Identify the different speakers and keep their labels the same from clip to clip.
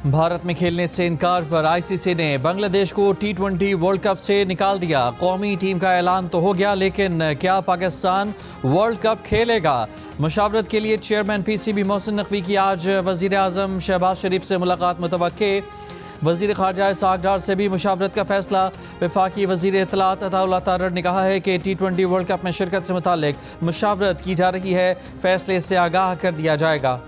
Speaker 1: भारत में खेलने से इनकार पर आईसीसी ने बांग्लादेश को टी20 वर्ल्ड कप से निकाल दिया। कौमी टीम का ऐलान तो हो गया, लेकिन क्या पाकिस्तान वर्ल्ड कप खेलेगा? मुशावरत के लिए चेयरमैन पीसीबी मोहसिन नकवी की आज वजीर आजम शहबाज शरीफ से मुलाकात मुतवक्के। वजीर खारजा इसहाक डार से भी मुशावरत का फैसला। वफाकी वजीर इत्तलात अताउल्लाह तारड़ ने कहा है कि टी20 वर्ल्ड कप में शिरकत से मुतालिक मुशावरत की जा रही है, फैसले से आगाह कर दिया जाएगा।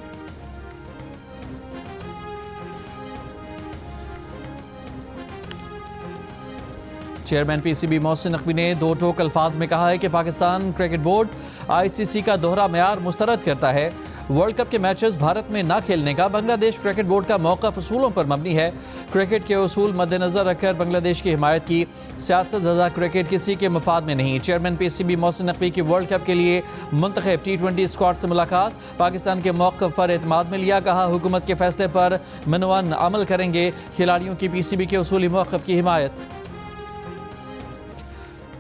Speaker 1: चेयरमैन पीसीबी मोहसिन नकवी ने दो टोक अल्फाज में कहा है कि पाकिस्तान क्रिकेट बोर्ड आईसीसी का दोहरा मेयार मुस्तरद करता है। वर्ल्ड कप के मैचेस भारत में ना खेलने का बांग्लादेश क्रिकेट बोर्ड का मौक़िफ़ उसूलों पर मबनी है। क्रिकेट के उसूल मद्देनज़र रखकर बांग्लादेश की हिमायत की। सियासत ज़दा क्रिकेट किसी के मफाद में नहीं। चेयरमैन पीसीबी मोहसिन नकवी की वर्ल्ड कप के लिए मुंतखब टी20 स्क्वाड से मुलाकात। पाकिस्तान के मौक़िफ़ पर एतमाद में लिया, कहा हुकूमत के फैसले पर मनवन अमल करेंगे। खिलाड़ियों की पीसीबी के उसूली मौक़िफ़ की हिमायत।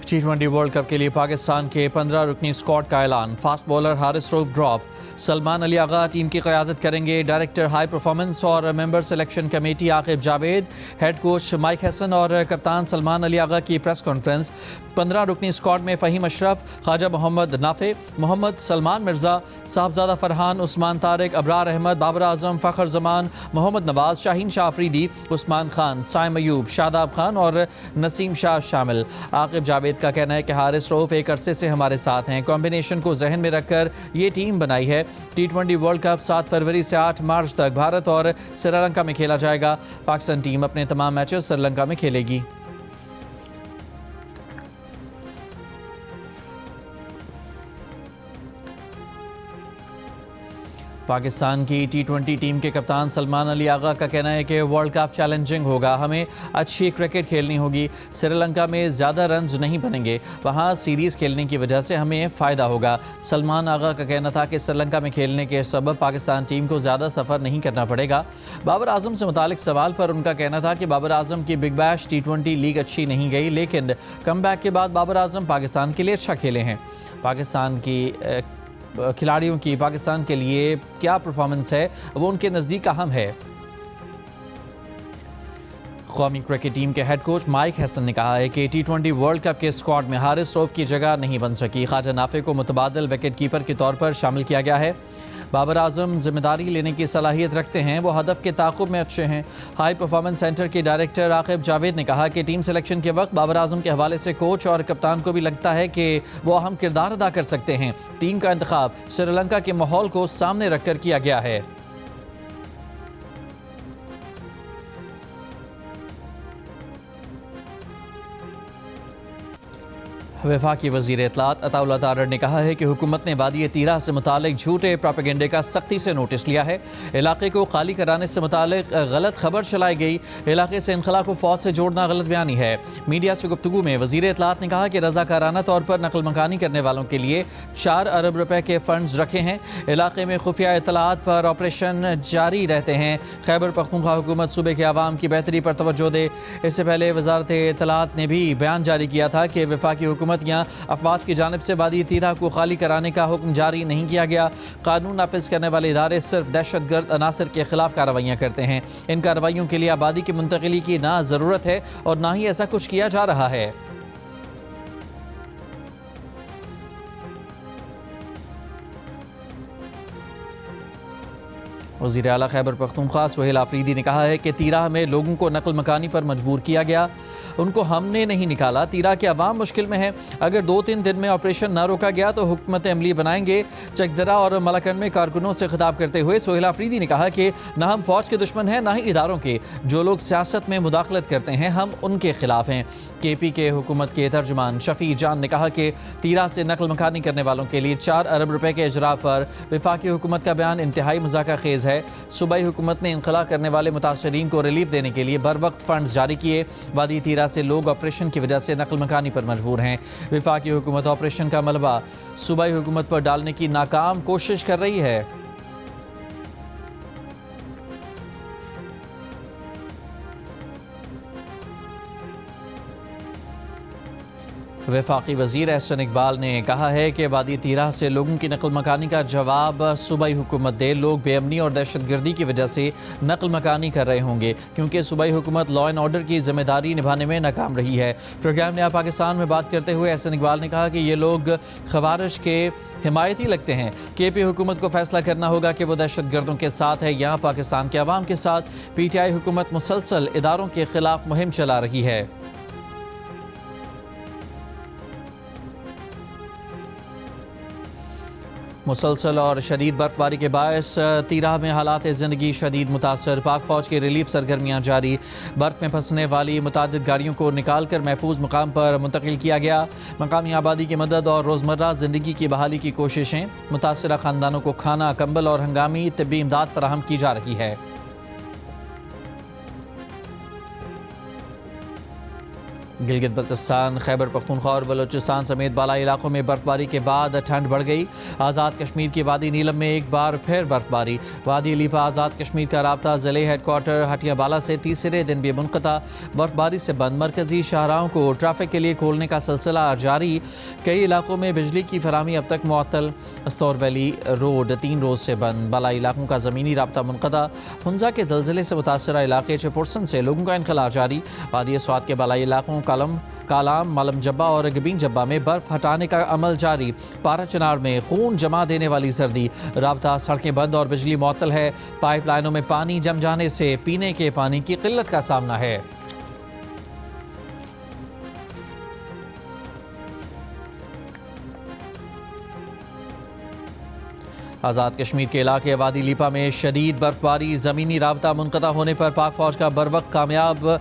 Speaker 1: टी20 वर्ल्ड कप के लिए पाकिस्तान के 15 रुकनी स्क्वाड का ऐलान। Fast bowler Haris Rauf drop. Salman Ali Agha team की क़यादत करेंगे। डायरेक्टर हाई परफॉर्मेंस और member selection committee Aqib Javed, head coach Mike Hesson और कप्तान सलमान अली आगा की प्रेस कॉन्फ्रेंस। 15 रुकनी स्क्वाड में फ़हीम अशरफ, ख्वाजा मोहम्मद नाफे, मोहम्मद सलमान मिर्ज़ा, साहबजादा फरहान, उस्मान तारिक, अबरार अहमद, बाबर आजम, फ़खर जमान, मोहम्मद नवाज, शाहीन शाह अफरीदी, उस्मान खान, साइम अयूब, शादाब खान और नसीम शाह शामिल। आकिब जावेद का कहना है कि हारिस रऊफ एक अरसे से हमारे साथ हैं। कॉम्बिनेशन को जहन में रखकर ये टीम बनाई है। टी20 वर्ल्ड कप 7 फरवरी से 8 मार्च तक भारत और श्रीलंका में खेला जाएगा। पाकिस्तान टीम अपने तमाम मैचेस श्रीलंका में खेलेगी। पाकिस्तान की टी20 टीम के कप्तान सलमान अली आगा का कहना है कि वर्ल्ड कप चैलेंजिंग होगा, हमें अच्छी क्रिकेट खेलनी होगी। श्रीलंका में ज़्यादा रन्स नहीं बनेंगे, वहाँ सीरीज़ खेलने की वजह से हमें फ़ायदा होगा। सलमान आगा का कहना था कि श्रीलंका में खेलने के सबब पाकिस्तान टीम को ज़्यादा सफ़र नहीं करना पड़ेगा। बाबर आजम से मुतालिक सवाल पर उनका कहना था कि बाबर आजम की बिग बैश टी20 लीग अच्छी नहीं गई, लेकिन कमबैक के बाद बाबर आजम पाकिस्तान के लिए अच्छा खेले हैं। पाकिस्तान की खिलाड़ियों की पाकिस्तान के लिए क्या परफॉर्मेंस है वो उनके नज़दीक अहम है। कौमी क्रिकेट टीम के हेड कोच माइक हसन ने कहा है कि टी20 वर्ल्ड कप के स्क्वाड में हारिस रऊफ की जगह नहीं बन सकी। ख्वाजा नाफे को मुतबादिल विकेट कीपर के तौर पर शामिल किया गया है। बाबर आजम जिम्मेदारी लेने की सलाहियत रखते हैं, वो हदफ के ताक़ुब में अच्छे हैं। हाई परफॉर्मेंस सेंटर के डायरेक्टर आकिब जावेद ने कहा कि टीम सिलेक्शन के वक्त बाबर आजम के हवाले से कोच और कप्तान को भी लगता है कि वो अहम किरदार अदा कर सकते हैं। टीम का इंतखाब श्रीलंका के माहौल को सामने रखकर किया गया है। वफाकी वज़ीर इत्तलात अताउल्लाह तारड़ ने कहा है कि हुकूमत ने वादी तीरा से मुतालिक झूठे प्रोपेगेंडे का सख्ती से नोटिस लिया है। इलाके को खाली कराने से मुतालिक गलत खबर चलाई गई। इलाके से इनखला को फौज से जोड़ना गलत बयानी है। मीडिया से गुफ्तगू में वज़ीर इत्तलात ने कहा कि रज़ाकाराना तौर पर नकल मकानी करने वालों के लिए 4 अरब रुपए के फंड्स रखे हैं। इलाके में खुफिया इत्तलात पर ऑपरेशन जारी रहते हैं। खैबर पख्तूनख्वा हुकूमत सूबे के आवाम की बेहतरी पर तवज्जो दे। इससे पहले वजारत इत्तलात ने भी बयान जारी किया था कि वफाकी हुकूमत या अफवाज की जानिब से वादी तीरा को खाली कराने का हुक्म जारी नहीं किया गया। कानून नाफिज करने वाले इदारे सिर्फ दहशतगर्द अनासर के खिलाफ कार्रवाइयाँ करते हैं। इन कार्रवाइयों के लिए आबादी की मुंतकिली की ना ज़रूरत है और ना ही ऐसा कुछ किया जा रहा है। वज़ीर आला खैबर पख्तूनख्वा सुहेल आफरीदी ने कहा है कि तीरा में लोगों को नकल मकानी पर मजबूर किया गया, उनको हमने नहीं निकाला। तीरा के अवाम मुश्किल में है। अगर 2-3 दिन में ऑपरेशन न रोका गया तो हुकूमत अमली बनाएंगे। चकदरा और मलाकंड में कारकुनों से खिताब करते हुए सुहेल आफरीदी ने कहा कि न हम फौज के दुश्मन हैं, ना ही इदारों के। जो लोग सियासत में मुदाखलत करते हैं हम उनके खिलाफ हैं। KP के हुकूमत के तर्जुमान शफी जान ने कहा कि तीरा से नकल मकानी करने वालों के लिए 4 अरब रुपए के इजरा पर वफाकी हुकूमत का बयान इंतहाई मजाका खेज है। सूबाई हुकूमत ने इनखला करने वाले मुतासरीन को रिलीफ देने के लिए बर वक्त फंड्स जारी किए। वादी तीरा से लोग ऑपरेशन की वजह से नकल मकानी पर मजबूर हैं। वफाकी हुकूमत ऑपरेशन का मलबा सूबाई हुकूमत पर डालने की नाकाम कोशिश कर रही है। वफाकी वज़ीर एहसन इकबाल ने कहा है कि वादी तीराह से लोगों की नकल मकानी का जवाब सूबाई हुकूमत दे। लोग बेअमनी और दहशत गर्दी की वजह से नकल मकानी कर रहे होंगे क्योंकि सूबाई हुकूमत लॉ एंड ऑर्डर की जिम्मेदारी निभाने में नाकाम रही है। प्रोग्राम नया पाकिस्तान में बात करते हुए एहसन इकबाल ने कहा कि ये लोग खवारिश के हिमायती लगते हैं। KP हुकूमत को फैसला करना होगा कि वो दहशत गर्दों के साथ है या पाकिस्तान के अवाम के साथ। PTI हुकूमत मुसलसल इदारों के खिलाफ मुहिम चला रही है। मुसलसल और शदीद बर्फबारी के बायस तीराह में हालात ज़िंदगी शदीद मुतासर। पाक फ़ौज की रिलीफ सरगर्मियाँ जारी। बर्फ़ में फंसने वाली मुतादिद गाड़ियों को निकाल कर महफूज मकाम पर मुंतकिल किया गया। मकामी आबादी की मदद और रोज़मर्रा ज़िंदगी की बहाली की कोशिशें। मुतासरा ख़ानदानों को खाना, कंबल और हंगामी तिब्बी इमदाद फराहम की जा रही है। गिलगित बल्तिस्तान, खैबर पख्तूनख्वा और बलूचिस्तान समेत बालाई इलाकों में बर्फबारी के बाद ठंड बढ़ गई। आज़ाद कश्मीर की वादी नीलम में एक बार फिर बर्फबारी। वादी लीपा आज़ाद कश्मीर का राब्ता ज़िले हेडक्वार्टर हटिया बाला से तीसरे दिन भी मुनक़ता। बर्फबारी से बंद मरकजी शाहराहों को ट्रैफिक के लिए खोलने का सिलसिला जारी। कई इलाकों में बिजली की फराहमी अब तक मुअत्तल। अस्तौर वैली रोड 3 रोज़ से बंद। बालाई इलाकों का ज़मीनी राब्ता मुनक़ता। हुंजा के ज़लज़ले से मुतासरा इलाके चपुरसन से लोगों का इनखला जारी। वादी स्वात के बालाई इलाकों कालाम, मालम जब्बा और गबीन जब्बा में बर्फ हटाने का अमल जारी। पारा चिनार में खून जमा देने वाली सर्दी। राब्ता, सड़कें बंद और बिजली मुअत्तल है। पाइपलाइनों में पानी जम जाने से पीने के पानी की किल्लत का सामना है। आज़ाद कश्मीर के इलाके वादी लीपा में शदीद बर्फबारी। ज़मीनी राब्ता मुनक़ता होने पर पाक फ़ौज का बरवक्त कामयाब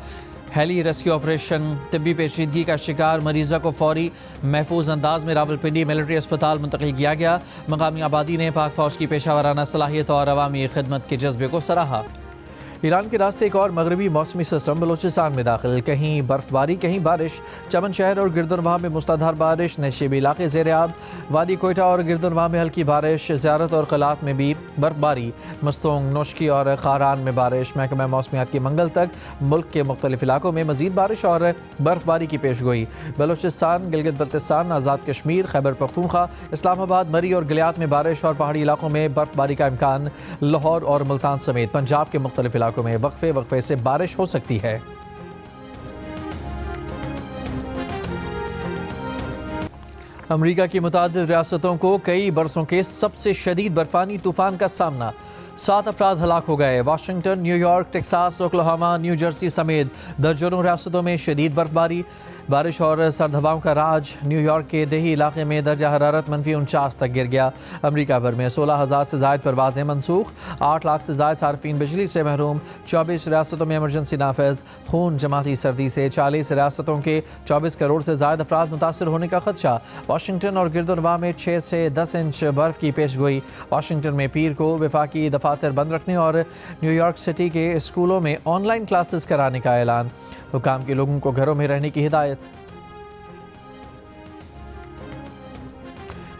Speaker 1: हेली रेस्क्यू ऑपरेशन। तिब्बी पेचीदगी का शिकार मरीज़ा को फौरी महफूज अंदाज में रावलपिंडी मिलिट्री अस्पताल मुंतकिल किया गया। मकामी आबादी ने पाक फ़ौज की पेशा वाराना सलाहियत और अवामी खिदमत के जज्बे को सराहा। ईरान के रास्ते एक और मगरबी मौसमी सिस्टम बलूचिस्तान में दाखिल। कहीं बर्फबारी, कहीं बारिश। चमन शहर और गिरदुनवाह में मुसलाधार बारिश। नशीबी इलाके ज़ेर-ए-आब। वादी कोयटा और गिरदुनवाह में हल्की बारिश। ज़ियारत और क़लात में भी बर्फबारी। मस्तोंग, नौशकी और खारान में बारिश। महकमा मौसमियात की मंगल तक मुल्क के मुख्तलिफ इलाकों में मजीद बारिश और बर्फबारी की पेशगोई। बलूचिस्तान, गिलगित बल्तिस्तान, आज़ाद कश्मीर, खैबर पख्तूनख्वा, इस्लामाबाद, मरी और गिलियात में बारिश और पहाड़ी इलाकों में बर्फबारी का इम्कान। लाहौर और मुल्तान समेत पंजाब के मुख्तलिफ इलाकों में वक्फे से बारिश हो सकती है। अमरीका की मुतादिद रियासतों को कई बरसों के सबसे शदीद बर्फानी तूफान का सामना। 7 अफराद हलाक हो गए। Washington, New York, Texas, Oklahoma, new Jersey समेत दर्जनों रियासतों में शदीद बर्फबारी, बारिश और सर्द हवाओं का राज। न्यूयॉर्क के देही इलाके में दर्जा हरारत -49 तक गिर गया। अमरीका भर में 16,000 से ज़ायद परवाज़ें मनसूख। 8 लाख से ज़ायद सार्फिन बिजली से महरूम। 24 रियासतों में इमरजेंसी नाफिज। खून जमाती सर्दी से 40 रियासतों के 24 करोड़ से ज़ायद अफराद मुतासर होने का खदशा। वाशिंगटन और गिरदुनवाह में 6 से 10 इंच बर्फ़ की पेशगोई। वाशिंगटन में पीर को वफाकी दफातर बंद रखने और न्यूयॉर्क सिटी के स्कूलों में ऑनलाइन क्लासेस कराने का ऐलान। हुकाम के लोगों को घरों में रहने की हिदायत।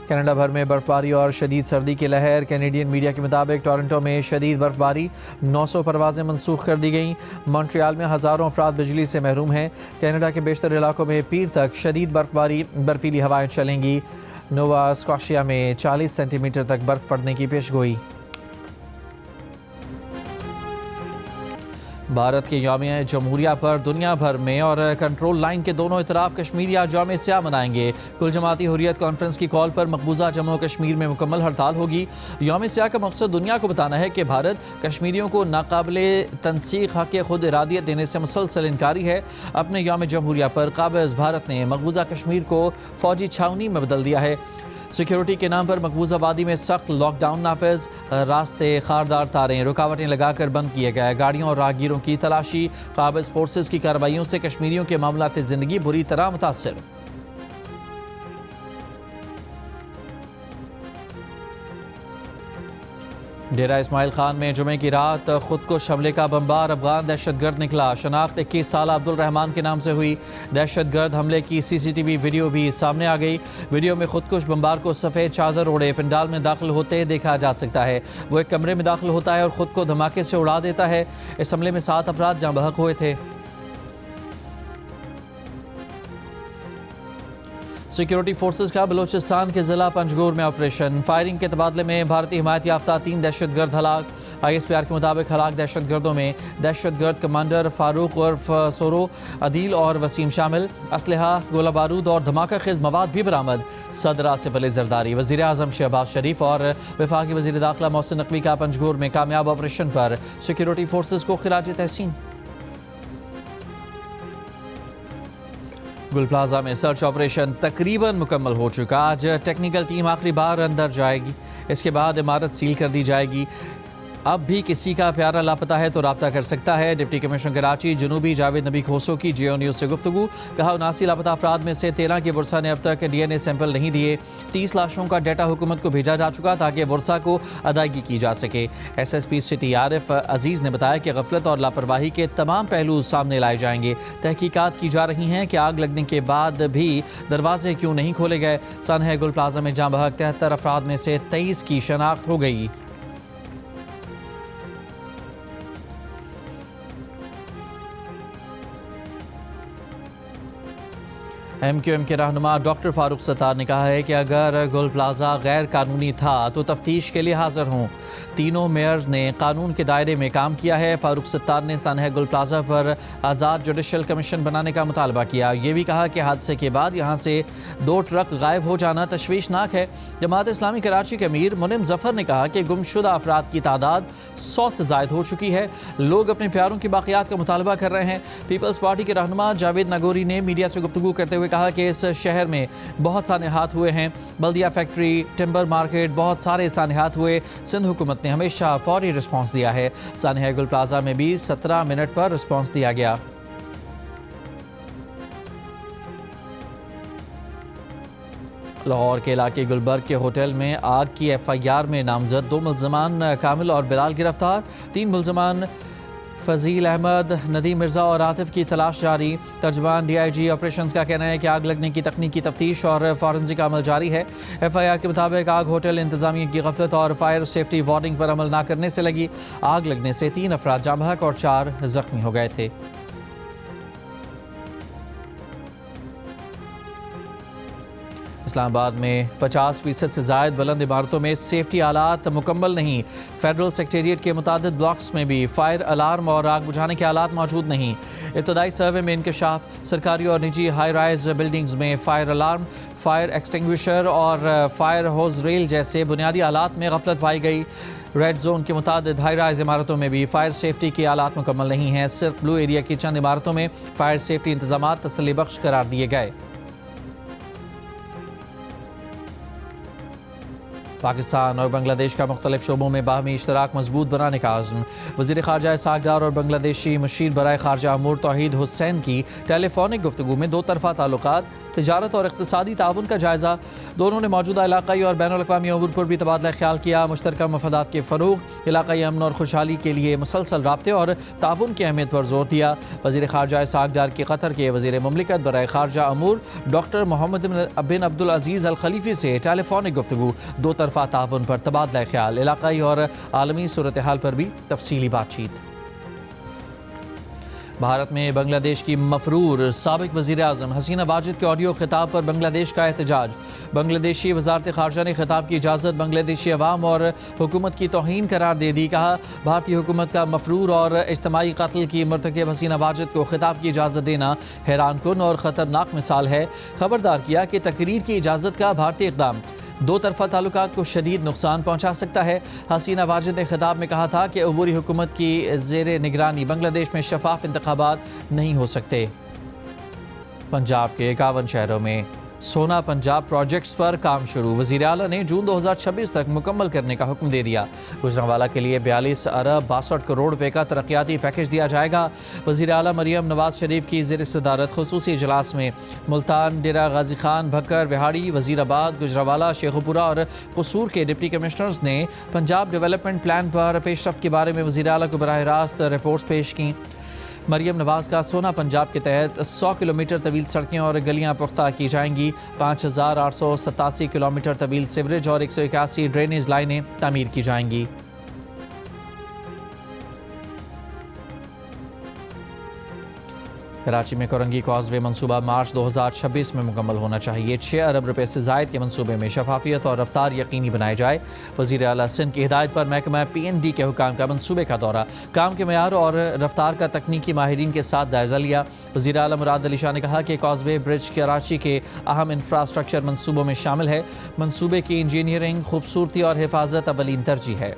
Speaker 1: कनाडा भर में बर्फबारी और शदीद सर्दी की लहर। कैनेडियन मीडिया के मुताबिक टोरंटो में शदीद बर्फबारी, 900 परवाज़ें मनसूख कर दी गईं। मॉन्ट्रियल में हज़ारों अफराद बिजली से महरूम हैं। कनाडा के बेशतर इलाकों में पीर तक शदीद बर्फबारी, बर्फीली हवाएं चलेंगी। नोवा स्कॉशिया में 40 सेंटीमीटर तक बर्फ पड़ने की पेशगोई। भारत के यौम जमहूरिया पर दुनिया भर में और कंट्रोल लाइन के दोनों इतराफ कश्मीरी आज यौम स्याह मनाएंगे। कुल जमाती हुर्रियत कॉन्फ्रेंस की कॉल पर मकबूजा जम्मू कश्मीर में मुकम्मल हड़ताल होगी। यौम स्याह का मकसद दुनिया को बताना है कि भारत कश्मीरियों को नाकाबिले तनसीख हक़ खुद इरादियत देने से मुसलसल इनकारी है। अपने यौम जमहूरिया पर काबिज़ भारत ने मकबूजा कश्मीर को फ़ौजी छावनी में बदल दिया है। सिक्योरिटी के नाम पर मकबूजा वादी में सख्त लॉकडाउन नाफिज। रास्ते, खारदार तारें, रुकावटें लगाकर बंद किए गए। गाड़ियों और राहगीरों की तलाशी। काबिज़ फोर्सेस की कार्रवाइयों से कश्मीरियों के मामलात ज़िंदगी बुरी तरह मुतासर। डेरा इस्माइल खान में जुमे की रात खुदकुश हमले का बमबार अफगान दहशतगर्द निकला। शनाख्त 21 साल अब्दुल रहमान के नाम से हुई। दहशतगर्द हमले की CCTV वीडियो भी सामने आ गई। वीडियो में खुदकुश बमबार को सफ़ेद चादर ओढ़े पंडाल में दाखिल होते देखा जा सकता है। वो एक कमरे में दाखिल होता है और ख़ुद को धमाके से उड़ा देता है। इस हमले में 7 अफराद जाँ बहक हुए थे। सिक्योरिटी फोर्सेस का बलूचिस्तान के जिला पंजगोर में ऑपरेशन। फायरिंग के तबादले में भारतीय हिमायत याफ्ता 3 दहशतगर्द हलाक। ISPR के मुताबिक हलाक दहशतगर्दों में दहशतगर्द कमांडर फारूक उर्फ सोरो, अदील और वसीम शामिल। असलहा, गोला बारूद और धमाका खेज मवाद भी बरामद। सदर आसिफ अली जरदारी, वज़ीर आज़म शहबाज शरीफ और वफाकी वज़ीर दाखिला मोहसिन नकवी का पंजगोर में कामयाब ऑपरेशन पर सिक्योरिटी फोर्सेस को खिराज तहसीन। गुल प्लाजा में सर्च ऑपरेशन तकरीबन मुकम्मल हो चुका। आज टेक्निकल टीम आखिरी बार अंदर जाएगी, इसके बाद इमारत सील कर दी जाएगी। अब भी किसी का प्यारा लापता है तो रब्ता कर सकता है। डिप्टी कमिश्नर कराची जनूबी जावेद नबी खोसो की जियो न्यूज़ से गुफ्तगू। कहा 79 लापता अफराद में से 13 के वर्षा ने अब तक DNA सैंपल नहीं दिए। 30 लाशों का डाटा हुकूमत को भेजा जा चुका ताकि वर्षा को अदायगी की जा सके। SSP सिटी आरिफ अजीज़ ने बताया कि गफलत और लापरवाही के तमाम पहलू सामने लाए जाएंगे। तहकीकात की जा रही हैं कि आग लगने के बाद भी दरवाजे क्यों नहीं खोले गए। सानहा गुल प्लाजा में जाँ बहक 73 अफराद में से 23 की शनाख्त हो गई। MQM के रहनुमा डॉक्टर फारूक सत्तार ने कहा है कि अगर गुल प्लाजा गैर कानूनी था तो तफ्तीश के लिए हाजिर हों। तीनों मेयर्स ने कानून के दायरे में काम किया है। फारूक सत्तार ने सानहा गुल प्लाजा पर आज़ाद जुडिशल कमीशन बनाने का मुतालबा किया। ये भी कहा कि हादसे के बाद यहाँ से 2 ट्रक गायब हो जाना तशवीशनाक है। जमात इस्लामी कराची के अमीर मुनिम जफर ने कहा कि गुमशुदा अफराद की तादाद 100 से ज़ायद हो चुकी है। लोग अपने प्यारों की बाक़ियात का मुतालबा कर रहे हैं। पीपल्स पार्टी के रहनुमा जावेद नागौरी ने मीडिया से गुफ्तगू करते हुए कहा कि इस शहर में बहुत सानेहात हुए हैं। बल्दिया फैक्ट्री, टिम्बर मार्केट, बहुत सारे सानेहात हुए। सिंध हुकूमत ने हमेशा फौरी रिस्पांस दिया है। सानहा गुल प्लाजा में भी 17 मिनट पर रिस्पांस दिया गया। लाहौर के इलाके गुलबर्ग के होटल में आग की FIR में नामजद 2 मुल्ज़मान कामिल और बिलाल गिरफ्तार। 3 मुल्ज़मान फजील अहमद, नदीम मिर्ज़ा और आतिफ की तलाश जारी। तर्जमान DIG ऑपरेशंस का कहना है कि आग लगने की तकनीकी तफ्तीश और फॉरेंसिक अमल जारी है। FIR के मुताबिक आग होटल इंतजामिया की गफलत और फायर सेफ्टी वार्निंग पर अमल न करने से लगी। आग लगने से 3 अफराद जाँ बहक और 4 जख्मी हो गए थे। इस्लामाबाद में 50% से ज़ायद बुलंद इमारतों में सेफ्टी आलात मुकम्मल नहीं। फेडरल सेक्रेटेरिएट के मुतादिद ब्लॉक्स में भी फायर अलार्म और आग बुझाने के आलात मौजूद नहीं। इब्तदाई सर्वे में इंकशाफ, सरकारी और निजी हाई राइज बिल्डिंग्स में फायर अलार्म, फायर एक्सटिंग्विशर और फायर होज रेल जैसे बुनियादी आलात में गफलत पाई गई। रेड जोन के मुताबिक हाई राइज इमारतों में भी फायर सेफ्टी के आलात मुकम्मल नहीं हैं। सिर्फ ब्लू एरिया की चंद इमारतों में फायर सेफ्टी इंतजाम तसल्ली बख्श करार दिए गए। पाकिस्तान और बांग्लादेश का मुख्तलिफ शोबों में बाहमी इश्तराक मजबूत बनाने का आज़म। वज़ीर ख़ारजा इसहाक़ डार और बांग्लादेशी मुशीर बराए ख़ारजा अमूर तौहीद हुसैन की टेलीफोनिक गुफ्तगू में 2 तरफ़ा ताल्लुकात, तिजारत और इक़्तिसादी ताउन का जायज़ा। दोनों ने मौजूदा इलाक़ाई और बैनुल-अक़वामी अमूर पर भी तबादला ख्याल किया। मुश्तरका मफादात के फ़रोग़, इलाक़ाई अमन और खुशहाली के लिए मुसलसल राब्ते और ताउन की अहमियत पर जोर दिया। वज़ीर ख़ारजा इसहाक़ डार की क़तर के वज़ीर मुमलिकत बराए ख़ारजा अमूर डॉक्टर मोहम्मद बिन अब्दुल अज़ीज़ अल खलीफ़ी से टेलीफोनिक गुफ्तगू, 2 तरफ़ा ताउन पर तबादला ख्याल, इलाक़ाई और आलमी सूरत हाल पर भी तफसीली बातचीत। भारत में बांग्लादेश की मफरूर साबिक वज़ीर आज़म हसीना वाजिद के ऑडियो खिताब पर बांग्लादेश का एहतजाज। बांग्लादेशी वज़ारत ख़ारजा ने खिताब की इजाज़त बांग्लादेशी अवाम और हुकूमत की तौहीन करार दे दी। कहा भारतीय हुकूमत का मफरूर और इज्तमाई कत्ल की मरतकब हसीना वाजिद को खिताब की इजाज़त देना हैरानकुन और ख़तरनाक मिसाल है। ख़बरदार किया कि तकरीर की इजाज़त का भारतीय इक़दाम 2 तरफ़ा ताल्लुकात को शदीद नुकसान पहुँचा सकता है। हसीना वाजिद ने खिताब में कहा था कि अबूरी हुकूमत की ज़ेरे निगरानी बांग्लादेश में शफाफ इंतखाबात नहीं हो सकते। पंजाब के 51 शहरों में सोना पंजाब प्रोजेक्ट्स पर काम शुरू। वज़ीर आला ने जून 2026 तक मुकम्मल करने का हुक्म दे दिया। गुजरांवाला के लिए 42 अरब 62 करोड़ रुपए का तरक्याती पैकेज दिया जाएगा। वज़ीर आला मरियम नवाज शरीफ की ज़ेर सदारत खुसूसी इजलास में मुल्तान, डेरा गाजी खान, भक्कर, विहाड़ी, वज़ीराबाद, गुजरांवाला, शेखुपुरा और कसूर के डिप्टी कमिश्नर्स ने पंजाब डेवलपमेंट प्लान पर पेशरफ्त के बारे में वज़ीर आला को बराह रास्त रिपोर्ट्स पेश की। मरियम नवाज का सोना पंजाब के तहत 100 किलोमीटर तवील सड़कें और गलियां पुख्ता की जाएंगी। 5887 किलोमीटर तवील सीवरेज और 181 ड्रेनेज लाइनें तामीर की जाएंगी। कराची में कोरंगी कॉजवे मंसूबा मार्च 2026 में मुकम्मल होना चाहिए। 6 अरब रुपए से जायद के मंसूबे में शफाफियत और रफ्तार यकीनी बनाई जाए। वज़ीर आला सिंध की हिदायत पर महकमा PND के हुकाम का मंसूबे का दौरा, काम के मयार और रफ्तार का तकनीकी माहिरीन के साथ जायजा लिया। वज़ीर आला मुराद अली शाह ने कहा कि कॉजवे ब्रिज कराची के अहम इंफ्रास्ट्रक्चर मंसूबों में शामिल है। मंसूबे की इंजीनियरिंग, खूबसूरती और हिफाजत अवलीन तरजीह है।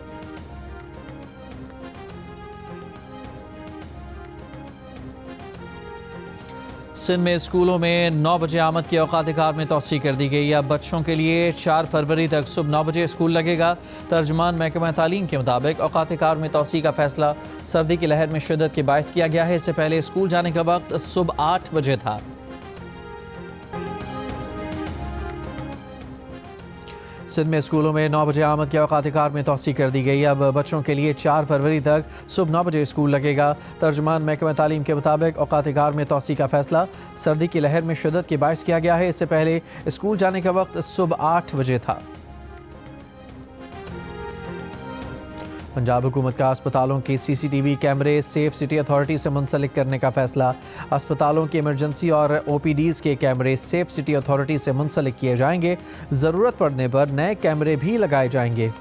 Speaker 1: सिंध में स्कूलों में 9 बजे आमद की औकात कार में तोसी कर दी गई। अब बच्चों के लिए 4 फरवरी तक सुबह 9 बजे स्कूल लगेगा। तर्जुमान महकमा तालीम के मुताबिक औकात कार में तोसी का फैसला सर्दी की लहर में शिद्दत के बायस किया गया है। इससे पहले स्कूल जाने का वक्त सुबह 8 बजे था। सिंध में स्कूलों में 9 बजे आमद की औकात कार में तोसी कर दी गई। अब बच्चों के लिए 4 फरवरी तक सुबह 9 बजे स्कूल लगेगा। तर्जुमान महकमा तालीम के मुताबिक औकात कार में तोसी का फैसला सर्दी की लहर में शिद्दत के बायस किया गया है। इससे पहले स्कूल जाने का वक्त सुबह 8 बजे था। पंजाब हुकूमत का अस्पतालों के CCTV कैमरे सेफ सिटी अथॉरिटी से मुंसलिक करने का फैसला। अस्पतालों के इमरजेंसी और OPDs के कैमरे सेफ सिटी अथॉरिटी से मुंसलिक किए जाएंगे। ज़रूरत पड़ने पर नए कैमरे भी लगाए जाएंगे।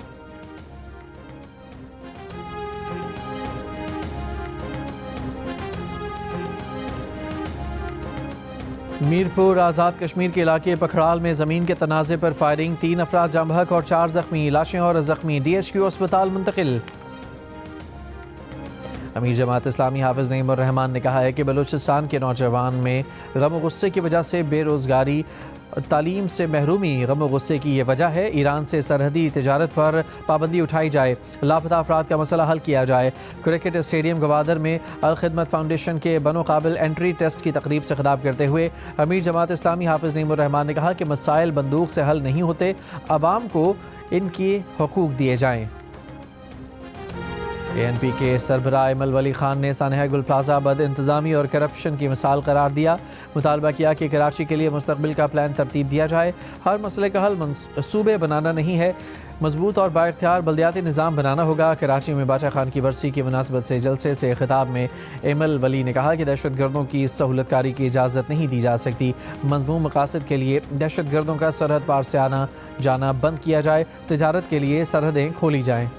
Speaker 1: मीरपुर आज़ाद कश्मीर के इलाके पखड़ाल में ज़मीन के तनाज़े पर फायरिंग, 3 अफराद जाम बहक और 4 ज़ख्मी। लाशें और ज़ख्मी DHQ अस्पताल मुंतकिल। अमीर जमात इस्लामी हाफिज़ नईम उर रहमान ने कहा है कि बलूचिस्तान के नौजवान में गम गुस्से की वजह से बेरोज़गारी, तालीम से महरूमी गम गुस्से की ये वजह है। ईरान से सरहदी तिजारत पर पाबंदी उठाई जाए, लापता अफराद का मसला हल किया जाए। क्रिकेट स्टेडियम गवादर में अल खिदमत फाउंडेशन के बनो काबिल एंट्री टेस्ट की तकरीब से खिताब करते हुए अमीर जमात इस्लामी हाफिज़ नईम उर रहमान ने कहा कि मसाइल बंदूक से हल नहीं होते, अवाम को इनके हकूक़ दिए जाएँ। ANP के सरबराह इमल वली खान ने सानहा गुल प्लाजा बद इंतज़ामी और करप्शन की मिसाल करार दिया। मुतालबा किया कि कराची के लिए मुस्तकबिल का प्लान तरतीब दिया जाए। हर मसले का हल सूबे बनाना नहीं है, मजबूत और बाइख्तियार बल्दियाती निज़ाम बनाना होगा। कराची में बादशाह खान की बरसी की मुनासबत से जलसे से खिताब में इमल वली ने कहा कि दहशत गर्दों की सहूलतकारी की इजाज़त नहीं दी जा सकती। मज़मूम मकासद के लिए दहशत गर्दों का सरहद पार से आना जाना बंद किया जाए। तिजारत के लिए सरहदें खोली जाएँ।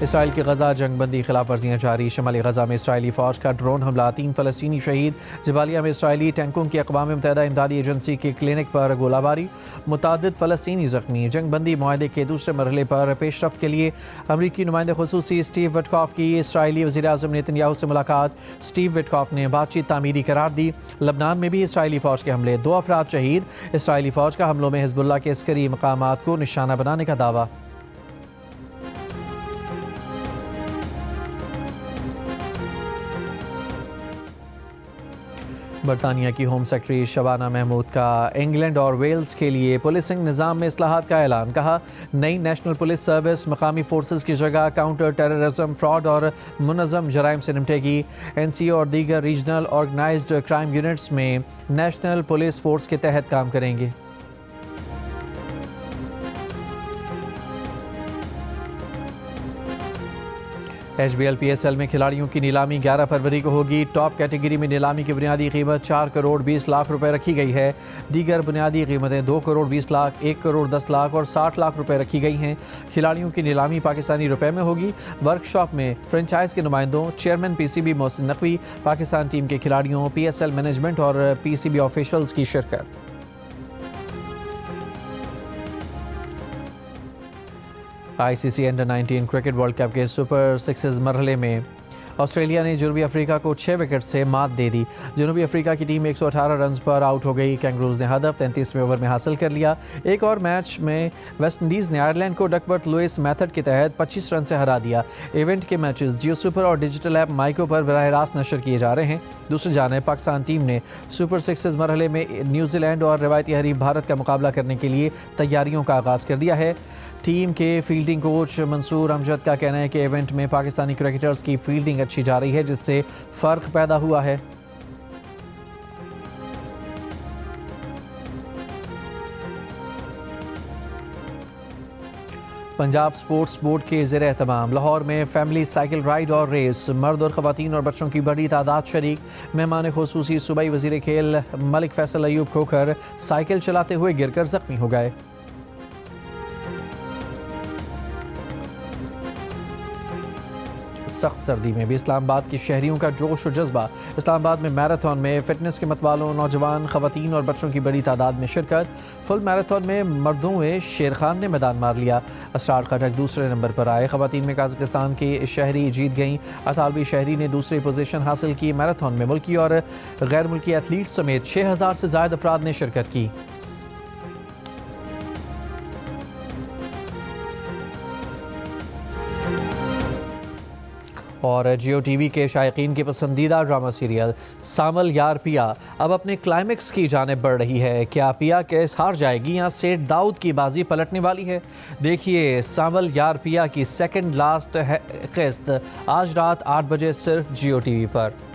Speaker 1: इसराइल की गजा जंगबंदी खिलाफ वर्जियाँ जारी। शमाली गजा में इसराइली फ़ौज का ड्रोन हमला, 3 फ़लस्तीनी शहीद। जबालिया में इसराइली टैंकों की अक़वाम मुत्तहिदा इमदादी एजेंसी के क्लिनिक पर गोलाबारी, मुतादिद फ़लस्तीनी ज़ख्मी। जंगबंदी मुआहदे के दूसरे मरहले पर पेशरफ्त के लिए अमरीकी नुमाइंदे खुसूसी स्टीव विटकॉफ़ की इसराइली वज़ीर आज़म नेतन्याहू से मुलाकात। स्टीव विटकॉफ़ ने बातचीत तामीरी करार दी। लबनान में भी इसराइली फ़ौज के हमले, 2 अफराद शहीद। इसराइली फ़ौज का हमलों में हिज़्बुल्लाह के अस्करी मकामात को निशाना बनाने का दावा। बरतानिया की होम सेक्रेटरी शबाना महमूद का इंग्लैंड और वेल्स के लिए पुलिसिंग निज़ाम में इस्लाहात का ऐलान। कहा, नई नेशनल पुलिस सर्विस मकामी फोर्सेस की जगह काउंटर टेररिज्म, फ्रॉड और मुनज़्ज़म जराइम से निपटेगी। NCO और दीगर रीजनल ऑर्गेनाइज्ड क्राइम यूनिट्स में नेशनल पुलिस फोर्स के तहत काम करेंगे। HBL PSL में खिलाड़ियों की नीलामी 11 फरवरी को होगी। टॉप कैटेगरी में नीलामी की बुनियादी कीमत 4 करोड़ 20 लाख रुपए रखी गई है। दीगर बुनियादी कीमतें 2 करोड़ 20 लाख, 1 करोड़ 10 लाख और 60 लाख रुपए रखी गई हैं। खिलाड़ियों की नीलामी पाकिस्तानी रुपए में होगी। वर्कशॉप में फ्रेंचाइज के नुमाइंदों, chairman PCB Mohsin Naqvi, Pakistan team के खिलाड़ियों, PSL मैनेजमेंट और PCB ऑफिशल्स की शिरकत। ICC under nineteen cricket world cup के सुपर 6 मरहले में ऑस्ट्रेलिया ने जनूबी अफ्रीका को 6 विकेट से मात दे दी। जनूबी अफ्रीका की टीम 118 रन पर आउट हो गई। कैंगरूज ने हदफ 33वें ओवर में हासिल कर लिया। एक और मैच में वेस्ट इंडीज़ ने आयरलैंड को डकवर्थ लुइस मेथड के तहत 25 रन से हरा दिया। इवेंट के मैचेस जियो सुपर और डिजिटल ऐप माइको पर बराह रास्त नशर किए जा रहे हैं। दूसरी जानिब पाकिस्तान टीम ने सुपर 6 मरहले में न्यूजीलैंड और रवायती हरीफ भारत का मुकाबला करने के लिए तैयारियों का आगाज़ कर दिया है। टीम के फील्डिंग कोच मंसूर अमजद का कहना है कि इवेंट में पाकिस्तानी क्रिकेटर्स की फील्डिंग अच्छी जा रही है, जिससे फ़र्क पैदा हुआ है। पंजाब स्पोर्ट्स बोर्ड के ज़ेर एहतमाम लाहौर में फैमिली साइकिल राइड और रेस, मर्द और ख़वातीन और बच्चों की बड़ी तादाद शरीक। मेहमान खुसूसी सूबाई वज़ीर खेल मलिक फैसल अयूब खोखर साइकिल चलाते हुए गिरकर ज़ख्मी हो गए। सख्त सर्दी में भी इस्लामाबाद के शहरियों का जोश और जज्बा। इस्लामाबाद में मैराथन में फ़िटनेस के मतवालों, नौजवान, ख़वातीन और बच्चों की बड़ी तादाद में शिरकत। फुल मैराथन में मर्दों में शेर खान ने मैदान मार लिया। असरार खटक दूसरे नंबर पर आए। ख़वातीन में काज़ाकिस्तान की शहरी जीत गईं। अतालवी शहरी ने दूसरी पोजीशन हासिल की। मैराथन में मुल्की और गैर मुल्की एथलीट समेत 6000 से ज़ायद अफराद ने शिरकत की। और जियो टीवी के शायकीन के पसंदीदा ड्रामा सीरियल सामल यार पिया अब अपने क्लाइमेक्स की जानिब बढ़ रही है। क्या पिया केस हार जाएगी या सेठ दाऊद की बाजी पलटने वाली है? देखिए सामल यार पिया की सेकंड लास्ट किस्त आज रात 8 बजे सिर्फ जियो टीवी पर।